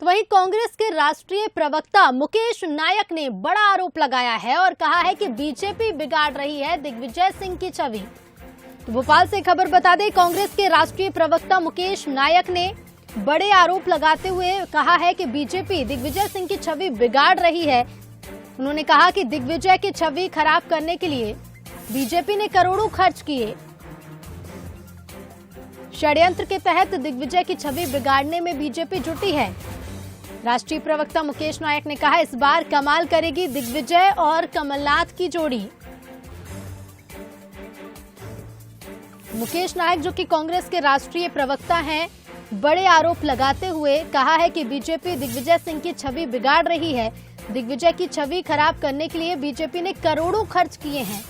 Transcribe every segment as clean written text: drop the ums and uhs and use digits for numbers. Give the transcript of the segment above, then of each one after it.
वहीं कांग्रेस के राष्ट्रीय प्रवक्ता मुकेश नायक ने बड़ा आरोप लगाया है और कहा है कि बीजेपी बिगाड़ रही है दिग्विजय सिंह की छवि। तो भोपाल से खबर बता दें, कांग्रेस के राष्ट्रीय प्रवक्ता मुकेश नायक ने बड़े आरोप लगाते हुए कहा है कि बीजेपी दिग्विजय सिंह की छवि बिगाड़ रही है। उन्होंने कहा कि दिग्विजय की छवि खराब करने के लिए बीजेपी ने करोड़ों खर्च किए। षड्यंत्र के तहत दिग्विजय की छवि बिगाड़ने में बीजेपी जुटी है। राष्ट्रीय प्रवक्ता मुकेश नायक ने कहा, इस बार कमाल करेगी दिग्विजय और कमलनाथ की जोड़ी। मुकेश नायक, जो कि कांग्रेस के राष्ट्रीय प्रवक्ता हैं, बड़े आरोप लगाते हुए कहा है कि बीजेपी दिग्विजय सिंह की छवि बिगाड़ रही है। दिग्विजय की छवि खराब करने के लिए बीजेपी ने करोड़ों खर्च किए हैं।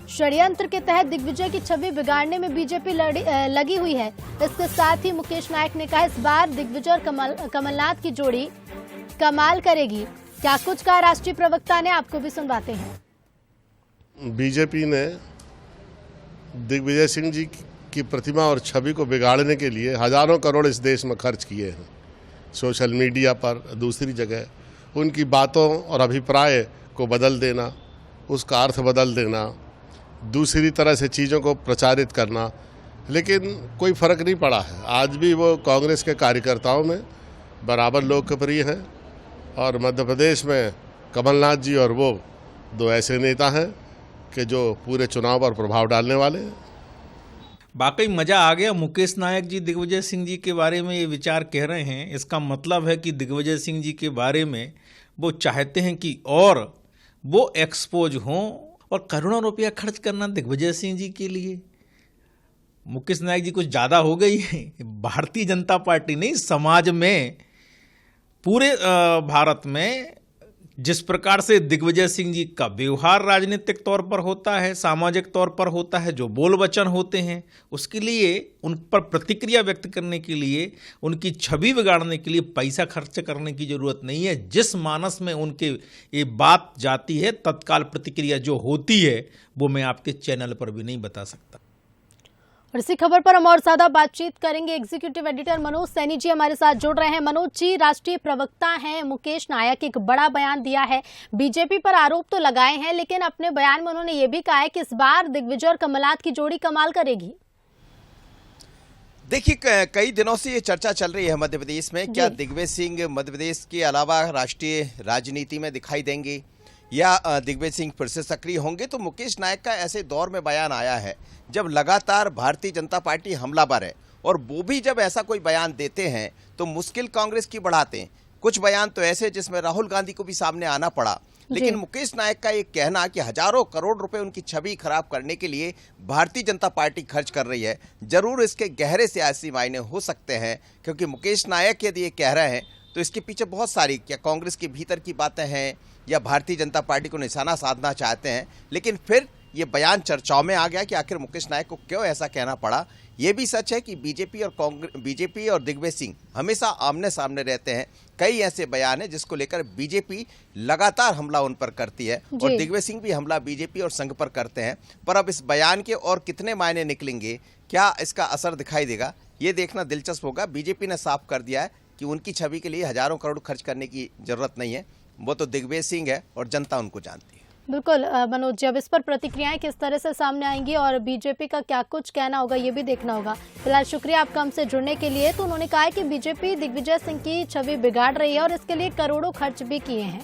षड्यंत्र के तहत दिग्विजय की छवि बिगाड़ने में बीजेपी लगी हुई है। इसके साथ ही मुकेश नायक ने कहा, इस बार दिग्विजय और कमलनाथ की जोड़ी कमाल करेगी। क्या कुछ कहा राष्ट्रीय प्रवक्ता ने, आपको भी सुनवाते हैं। बीजेपी ने दिग्विजय सिंह जी की प्रतिमा और छवि को बिगाड़ने के लिए हजारों करोड़ इस देश में खर्च किए हैं। सोशल मीडिया पर, दूसरी जगह उनकी बातों और अभिप्राय को बदल देना, उसका अर्थ बदल देना, दूसरी तरह से चीज़ों को प्रचारित करना, लेकिन कोई फ़र्क नहीं पड़ा है। आज भी वो कांग्रेस के कार्यकर्ताओं में बराबर लोकप्रिय हैं और मध्य प्रदेश में कमलनाथ जी और वो दो ऐसे नेता हैं कि जो पूरे चुनाव पर प्रभाव डालने वाले हैं। वाकई मज़ा आ गया। मुकेश नायक जी दिग्विजय सिंह जी के बारे में ये विचार कह रहे हैं। इसका मतलब है कि दिग्विजय सिंह जी के बारे में वो चाहते हैं कि और वो एक्सपोज हों और करोड़ों रुपया खर्च करना दिग्विजय सिंह जी के लिए। मुकेश नायक जी कुछ ज़्यादा हो गई है। भारतीय जनता पार्टी नहीं, समाज में, पूरे भारत में जिस प्रकार से दिग्विजय सिंह जी का व्यवहार राजनीतिक तौर पर होता है, सामाजिक तौर पर होता है, जो बोल वचन होते हैं, उसके लिए उन पर प्रतिक्रिया व्यक्त करने के लिए, उनकी छवि बिगाड़ने के लिए पैसा खर्च करने की ज़रूरत नहीं है। जिस मानस में उनके ये बात जाती है, तत्काल प्रतिक्रिया जो होती है वो मैं आपके चैनल पर भी नहीं बता सकता। और इसी खबर पर हम और ज्यादा बातचीत करेंगे। एग्जीक्यूटिव एडिटर मनोज सैनी जी हमारे साथ जुड़ रहे हैं। मनोज जी, राष्ट्रीय प्रवक्ता हैं मुकेश नायक, एक बड़ा बयान दिया है। बीजेपी पर आरोप तो लगाए हैं, लेकिन अपने बयान में उन्होंने ये भी कहा है कि इस बार दिग्विजय और कमलनाथ की जोड़ी कमाल करेगी। देखिए, कई दिनों से ये चर्चा चल रही है मध्य प्रदेश में, क्या दिग्विजय सिंह मध्य प्रदेश के अलावा राष्ट्रीय राजनीति में दिखाई देंगे या दिग्विजय सिंह फिर से सक्रिय होंगे। तो मुकेश नायक का ऐसे दौर में बयान आया है जब लगातार भारतीय जनता पार्टी हमलावर है, और वो भी जब ऐसा कोई बयान देते हैं तो मुश्किल कांग्रेस की बढ़ाते हैं। कुछ बयान तो ऐसे जिसमें राहुल गांधी को भी सामने आना पड़ा, लेकिन मुकेश नायक का ये कहना कि हजारों करोड़ रुपए उनकी छवि खराब करने के लिए भारतीय जनता पार्टी खर्च कर रही है, जरूर इसके गहरे सियासी मायने हो सकते हैं। क्योंकि मुकेश नायक यदि ये कह रहे हैं तो इसके पीछे बहुत सारी, क्या कांग्रेस के भीतर की बातें हैं या भारतीय जनता पार्टी को निशाना साधना चाहते हैं। लेकिन फिर ये बयान चर्चाओं में आ गया कि आखिर मुकेश नायक को क्यों ऐसा कहना पड़ा। ये भी सच है कि बीजेपी और दिग्विजय सिंह हमेशा आमने सामने रहते हैं। कई ऐसे बयान हैं जिसको लेकर बीजेपी लगातार हमला उन पर करती है और दिग्विजय सिंह भी हमला बीजेपी और संघ पर करते हैं। पर अब इस बयान के और कितने मायने निकलेंगे, क्या इसका असर दिखाई देगा, ये देखना दिलचस्प होगा। बीजेपी ने साफ कर दिया है कि उनकी छवि के लिए हजारों करोड़ खर्च करने की जरूरत नहीं है। वो तो दिग्विजय सिंह है और जनता उनको जानती है। बिल्कुल मनोज जी, अब इस पर प्रतिक्रियाएं किस तरह से सामने आएंगी और बीजेपी का क्या कुछ कहना होगा, ये भी देखना होगा। फिलहाल शुक्रिया आपका हमसे जुड़ने के लिए। तो उन्होंने कहा है कि बीजेपी दिग्विजय सिंह की छवि बिगाड़ रही है और इसके लिए करोड़ों खर्च भी किए हैं।